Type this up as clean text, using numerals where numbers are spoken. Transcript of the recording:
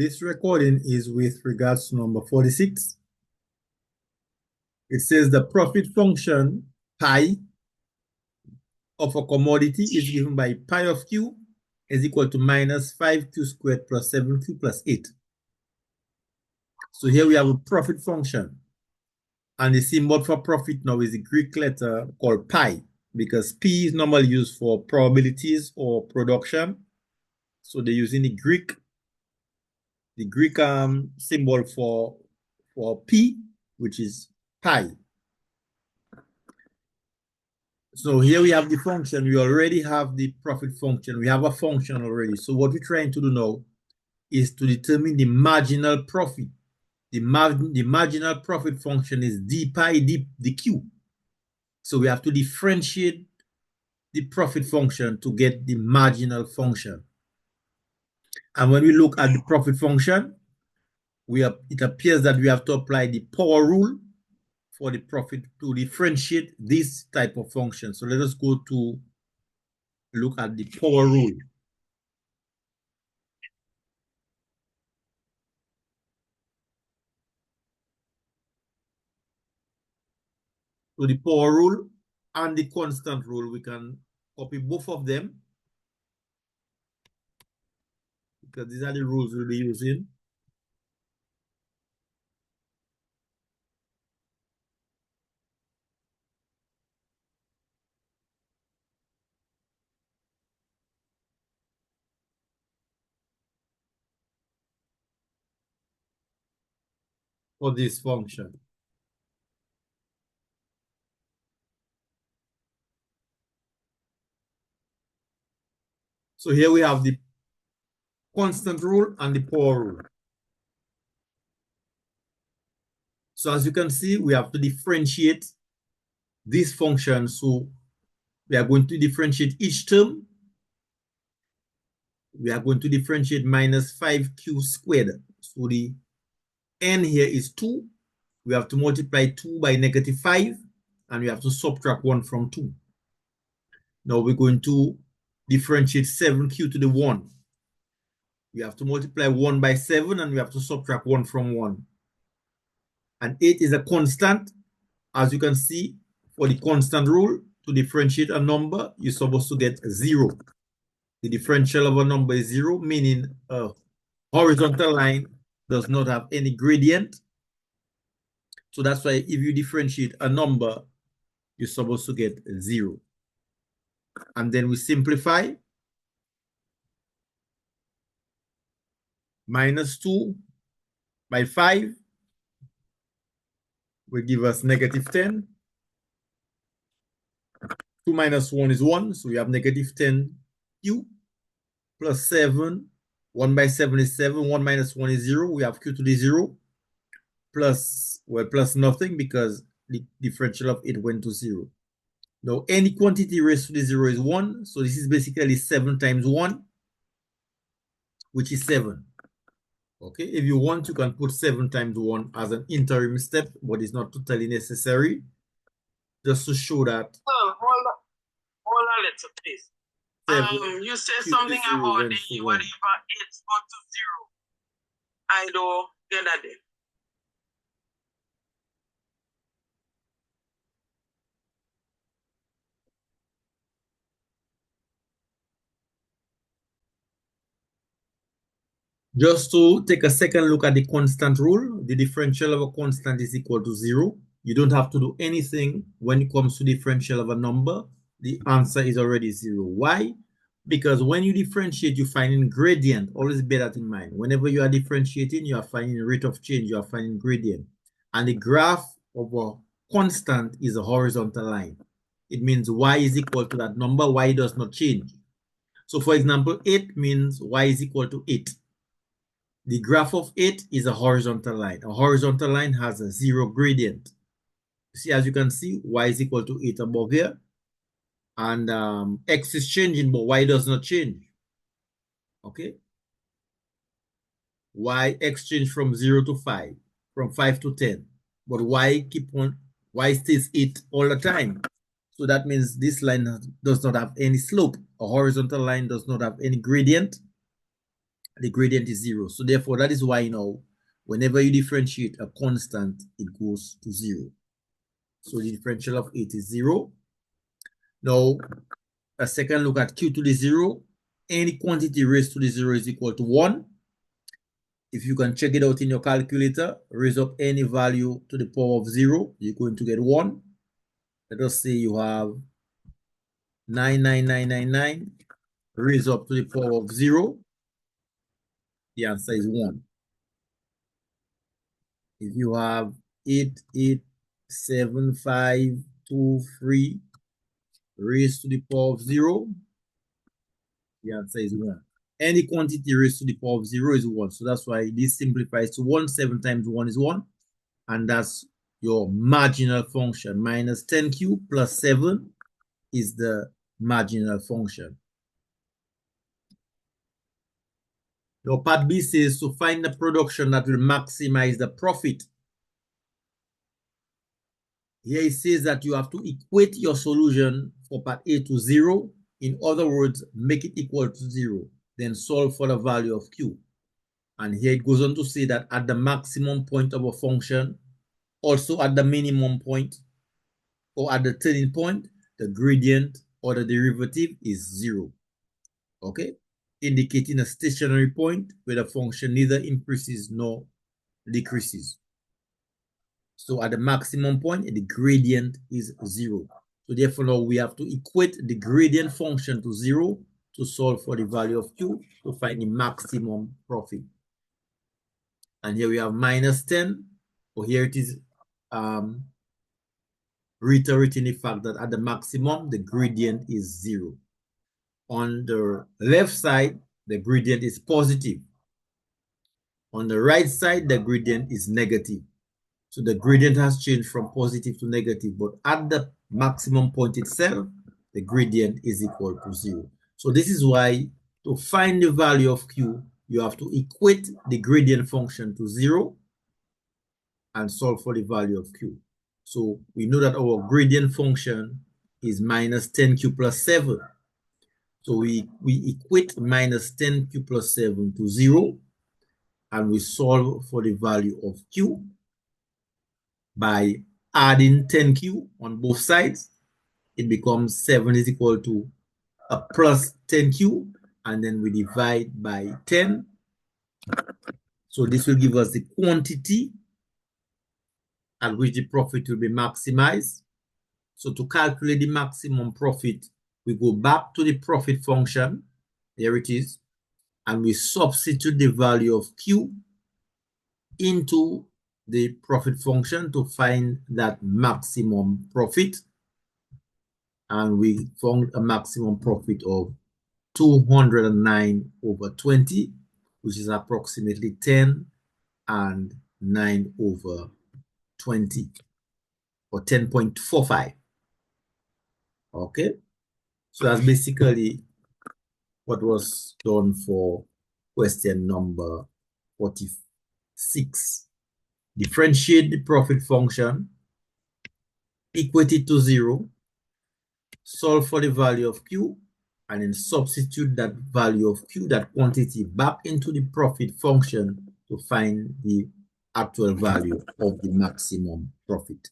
This recording is with regards to number 46. It says the profit function pi of a commodity is given by pi of q is equal to minus 5q squared plus 7q plus 8. So here we have a profit function. And the symbol for profit now is the Greek letter called pi, because p is normally used for probabilities or production. So they're using the Greek symbol for p, which is pi. So here we have the function. We already have the profit function. We have a function already. So what we're trying to do now is to determine the marginal profit. The marginal profit function is d pi dq. So we have to differentiate the profit function to get the marginal function. And when we look at the profit function, it appears that we have to apply the power rule for the profit to differentiate this type of function. So let us go to look at the power rule. So the power rule and the constant rule, we can copy both of them because these are the rules we'll be using. For this function. So here we have the constant rule and the power rule. So as you can see, we have to differentiate this function. So we are going to differentiate each term. We are going to differentiate minus 5q squared. So the n here is 2. We have to multiply 2 by negative 5, and we have to subtract 1 from 2. Now we're going to differentiate 7q to the 1. We have to multiply 1 by 7, and we have to subtract 1 from 1. And 8 is a constant. As you can see, for the constant rule, to differentiate a number, you're supposed to get 0. The differential of a number is 0, meaning a horizontal line does not have any gradient. So that's why if you differentiate a number, you're supposed to get 0. And then we simplify. Minus 2 by 5 will give us negative 10. 2 minus 1 is 1, so we have negative 10q plus 7. 1 by 7 is 7. 1 minus 1 is 0. We have q to the 0 plus, well, plus nothing because the differential of it went to 0. Now, any quantity raised to the 0 is 1. So this is basically 7 times 1, which is 7. Okay, if you want, you can put 7 times 1 as an interim step, but it's not totally necessary. Just to show that. Hold on, let's please. You said something about the whatever 8 go to 0. I don't get that. Just to take a second look at the constant rule, the differential of a constant is equal to 0. You don't have to do anything when it comes to differential of a number. The answer is already 0. Why? Because when you differentiate, you find in gradient. Always bear that in mind. Whenever you are differentiating, you are finding rate of change, you are finding gradient. And the graph of a constant is a horizontal line. It means y is equal to that number, y does not change. So for example, 8 means y is equal to 8. The graph of 8 is a horizontal line. A horizontal line has a 0 gradient. See, as you can see, y is equal to 8 above here. And x is changing, but y does not change. Okay? X change from 0 to 5, from 5 to 10. But y stays 8 all the time. So that means this line does not have any slope. A horizontal line does not have any gradient. the gradient is 0. So therefore, that is why now, whenever you differentiate a constant, it goes to 0. So the differential of 8 is 0. Now, a second look at q to the 0. Any quantity raised to the 0 is equal to 1. If you can check it out in your calculator, raise up any value to the power of 0, you're going to get 1. Let us say you have 99999, raise up to the power of 0. The answer is 1. If you have 887523 raised to the power of 0, the answer is 1. Any quantity raised to the power of 0 is 1. So that's why this simplifies to 1. 7 times 1 is 1. And that's your marginal function. Minus 10q plus 7 is the marginal function. Your part B says to find the production that will maximize the profit. Here it says that you have to equate your solution for part A to 0. In other words, make it equal to 0. Then solve for the value of q. And here it goes on to say that at the maximum point of a function, also at the minimum point, or at the turning point, the gradient or the derivative is 0. Okay? Indicating a stationary point where the function neither increases nor decreases. So at the maximum point, the gradient is 0. So therefore, now we have to equate the gradient function to 0 to solve for the value of q to find the maximum profit. And here we have minus 10. Or here it is reiterating the fact that at the maximum, the gradient is 0. On the left side, the gradient is positive. On the right side, the gradient is negative. So the gradient has changed from positive to negative, but at the maximum point itself, the gradient is equal to 0. So this is why to find the value of q, you have to equate the gradient function to 0 and solve for the value of q. So we know that our gradient function is minus 10q plus 7. So we equate minus 10q plus 7 to 0, and we solve for the value of q by adding 10q on both sides. It becomes 7 is equal to a plus 10q, and then we divide by 10. So this will give us the quantity at which the profit will be maximized. So to calculate the maximum profit, we go back to the profit function. There it is. And we substitute the value of q into the profit function to find that maximum profit. And we found a maximum profit of 209 over 20, which is approximately 10 and 9 over 20, or 10.45. Okay, so that's basically what was done for question number 46. Differentiate the profit function, equate it to 0, solve for the value of q, and then substitute that value of q, that quantity, back into the profit function to find the actual value of the maximum profit.